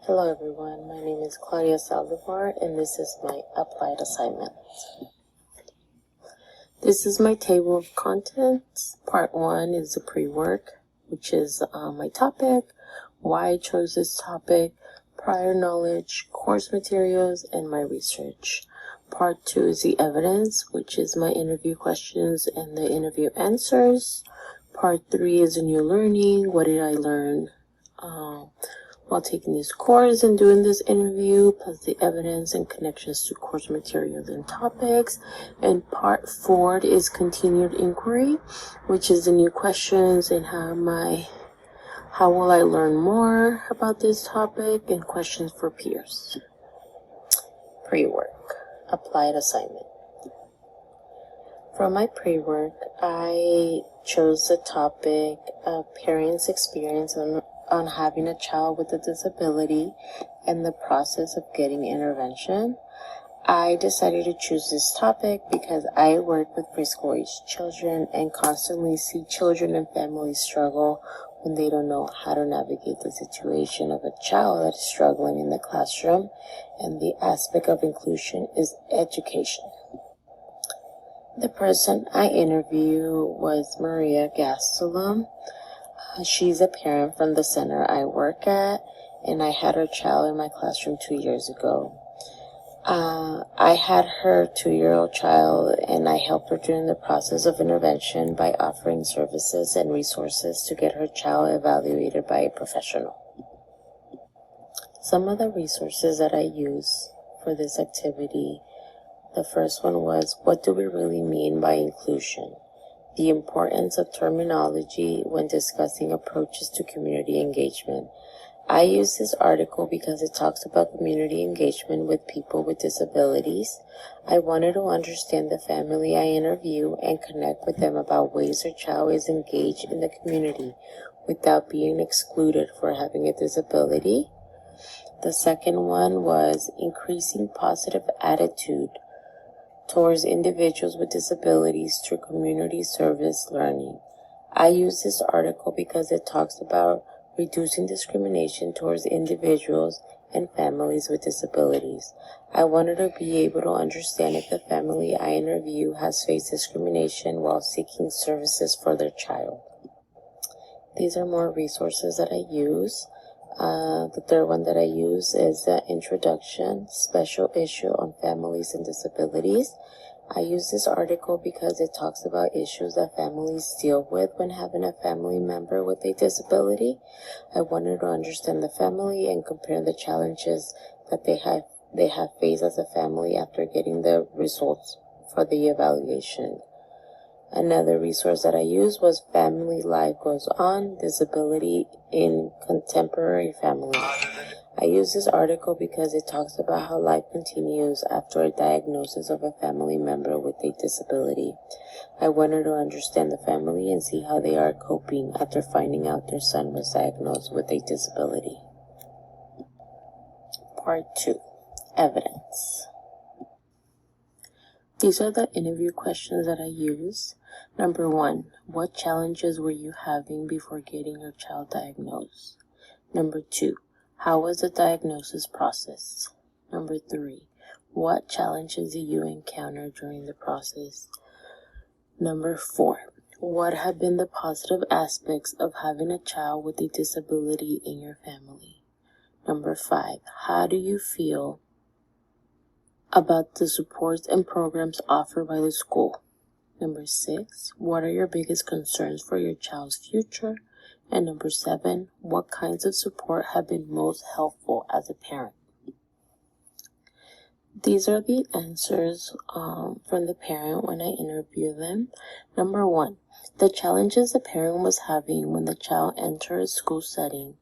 Hello everyone, my name is Claudia Saldivar and this is my applied assignment. This is my table of contents. Part 1 is the pre-work, which is my topic, why I chose this topic, prior knowledge, course materials, and my research. Part 2 is the evidence, which is my interview questions and the interview answers. Part 3 is the new learning, what did I learn while taking this course and doing this interview, plus the evidence and connections to course materials and topics. And part 4 is continued inquiry, which is the new questions and how will I learn more about this topic and questions for peers. Pre-work, applied assignment. For my pre-work, I chose the topic of parents' experience on having a child with a disability and the process of getting intervention. I decided to choose this topic because I work with preschool-age children and constantly see children and families struggle when they don't know how to navigate the situation of a child that is struggling in the classroom, and the aspect of inclusion is education. The person I interviewed was Maria Gastelum. She's a parent from the center I work at, and I had her child in my classroom 2 years ago. I had her 2-year-old child, and I helped her during the process of intervention by offering services and resources to get her child evaluated by a professional. Some of the resources that I use for this activity, the first one was, what do we really mean by inclusion? The importance of terminology when discussing approaches to community engagement. I use this article because it talks about community engagement with people with disabilities. I wanted to understand the family I interview and connect with them about ways their child is engaged in the community without being excluded for having a disability. The second one was increasing positive attitude towards individuals with disabilities through community service learning. I use this article because it talks about reducing discrimination towards individuals and families with disabilities. I wanted to be able to understand if the family I interview has faced discrimination while seeking services for their child. These are more resources that I use. The third one that I use is the introduction, special issue on families and disabilities. I use this article because it talks about issues that families deal with when having a family member with a disability. I wanted to understand the family and compare the challenges that they have faced as a family after getting the results for the evaluation. Another resource that I used was Family Life Goes On, Disability in Contemporary Family. I use this article because it talks about how life continues after a diagnosis of a family member with a disability. I wanted to understand the family and see how they are coping after finding out their son was diagnosed with a disability. Part 2, Evidence. These are the interview questions that I use. Number 1, what challenges were you having before getting your child diagnosed? Number 2, how was the diagnosis processed? Number 3, what challenges did you encounter during the process? Number 4, what have been the positive aspects of having a child with a disability in your family? Number 5, how do you feel about the supports and programs offered by the school? Number 6, what are your biggest concerns for your child's future? And number 7, what kinds of support have been most helpful as a parent? These are the answers from the parent when I interview them. Number 1, the challenges the parent was having when the child entered a school setting.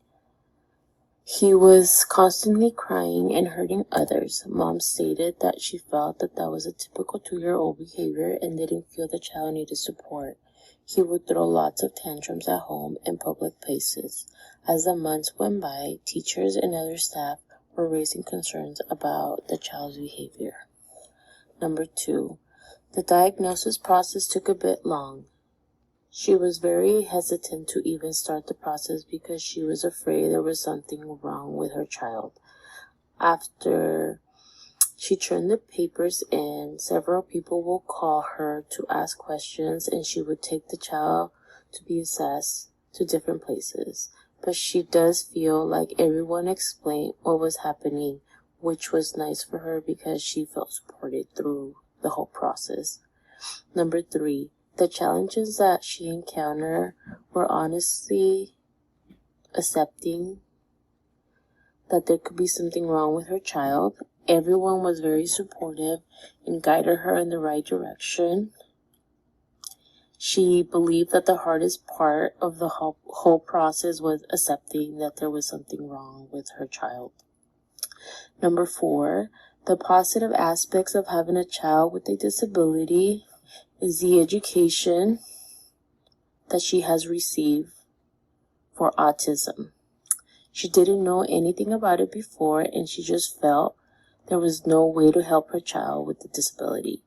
He was constantly crying and hurting others. Mom stated that she felt that was a typical 2-year-old behavior and didn't feel the child needed support. He would throw lots of tantrums at home and public places. As the months went by, teachers and other staff were raising concerns about the child's behavior. Number 2, the diagnosis process took a bit long. She was very hesitant to even start the process because she was afraid there was something wrong with her child. After she turned the papers in, several people will call her to ask questions, and she would take the child to be assessed to different places. But she does feel like everyone explained what was happening, which was nice for her because she felt supported through the whole process. Number 3, the challenges that she encountered were honestly accepting that there could be something wrong with her child. Everyone was very supportive and guided her in the right direction. She believed that the hardest part of the whole process was accepting that there was something wrong with her child. Number 4, the positive aspects of having a child with a disability is the education that she has received for autism. She didn't know anything about it before, and she just felt there was no way to help her child with the disability.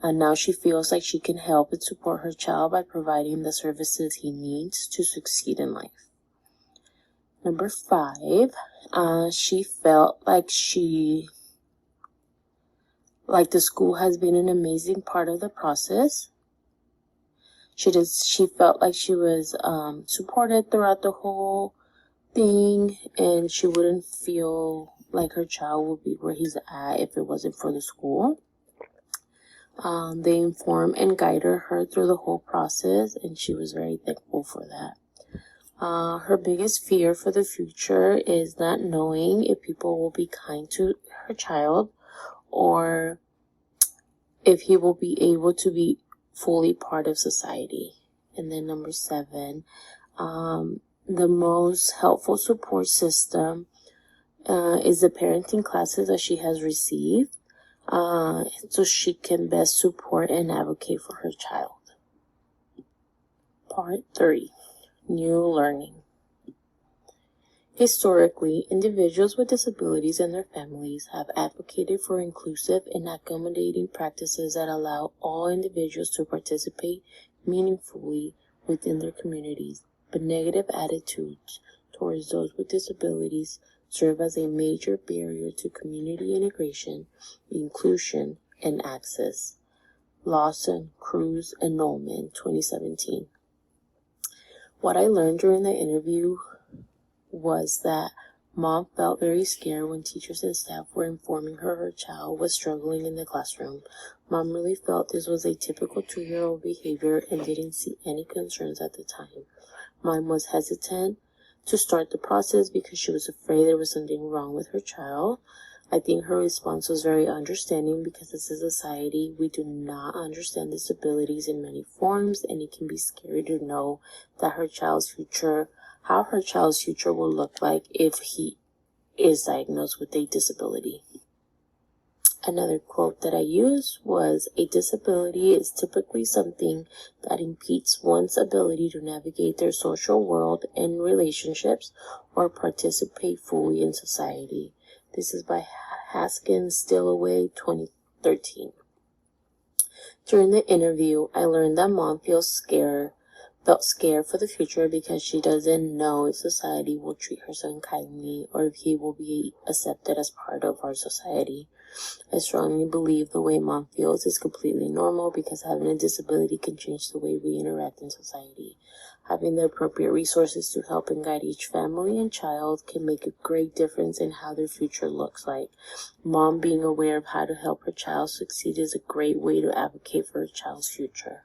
And now she feels like she can help and support her child by providing the services he needs to succeed in life. Number 5, she felt like the school has been an amazing part of the process. She felt like she was supported throughout the whole thing, and she wouldn't feel like her child would be where he's at if it wasn't for the school. They informed and guided her through the whole process, and she was very thankful for that. Her biggest fear for the future is not knowing if people will be kind to her child or if he will be able to be fully part of society. And then number 7, the most helpful support system is the parenting classes that she has received, so she can best support and advocate for her child. Part 3, New Learning. Historically, individuals with disabilities and their families have advocated for inclusive and accommodating practices that allow all individuals to participate meaningfully within their communities, but negative attitudes towards those with disabilities serve as a major barrier to community integration, inclusion, and access. Lawson, Cruz, and Nolman, 2017. What I learned during the interview was that Mom felt very scared when teachers and staff were informing her child was struggling in the classroom. Mom really felt this was a typical 2-year-old behavior and didn't see any concerns at the time. Mom was hesitant to start the process because she was afraid there was something wrong with her child. I think her response was very understanding because as a society, we do not understand disabilities in many forms, and it can be scary to know that how her child's future will look like if he is diagnosed with a disability. Another quote that I used was, "A disability is typically something that impedes one's ability to navigate their social world and relationships or participate fully in society." This is by Haskins Stillaway, 2013. During the interview, I learned that Mom felt scared for the future because she doesn't know if society will treat her son kindly or if he will be accepted as part of our society. I strongly believe the way Mom feels is completely normal because having a disability can change the way we interact in society. Having the appropriate resources to help and guide each family and child can make a great difference in how their future looks like. Mom being aware of how to help her child succeed is a great way to advocate for her child's future.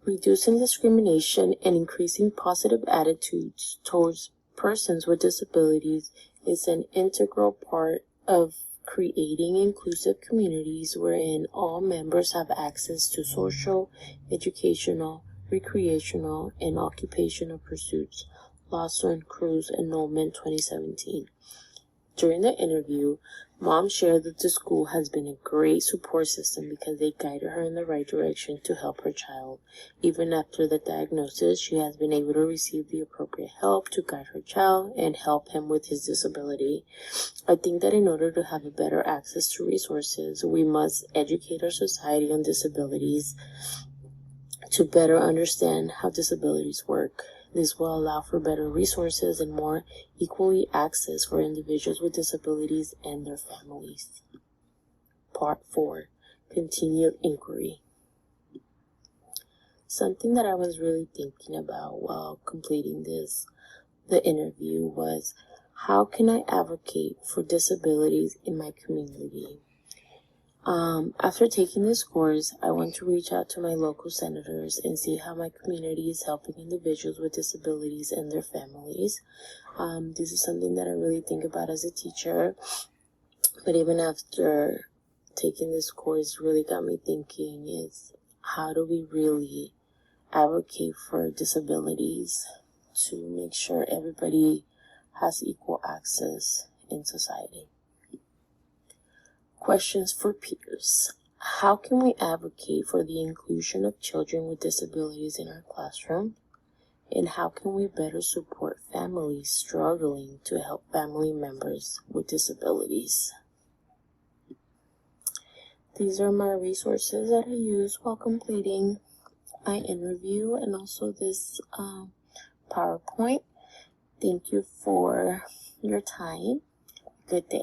Reducing discrimination and increasing positive attitudes towards persons with disabilities is an integral part of creating inclusive communities wherein all members have access to social, educational, recreational, and occupational pursuits. Lawson, Cruz, and Nolman, 2017. During the interview, Mom shared that the school has been a great support system because they guided her in the right direction to help her child. Even after the diagnosis, she has been able to receive the appropriate help to guide her child and help him with his disability. I think that in order to have a better access to resources, we must educate our society on disabilities to better understand how disabilities work. This will allow for better resources and more equally access for individuals with disabilities and their families. Part 4. Continued inquiry. Something that I was really thinking about while completing the interview was, how can I advocate for disabilities in my community? After taking this course, I want to reach out to my local senators and see how my community is helping individuals with disabilities and their families. This is something that I really think about as a teacher, but even after taking this course, really got me thinking is, how do we really advocate for disabilities to make sure everybody has equal access in society? Questions for peers. How can we advocate for the inclusion of children with disabilities in our classroom? And how can we better support families struggling to help family members with disabilities? These are my resources that I use while completing my interview and also this PowerPoint. Thank you for your time. Good day.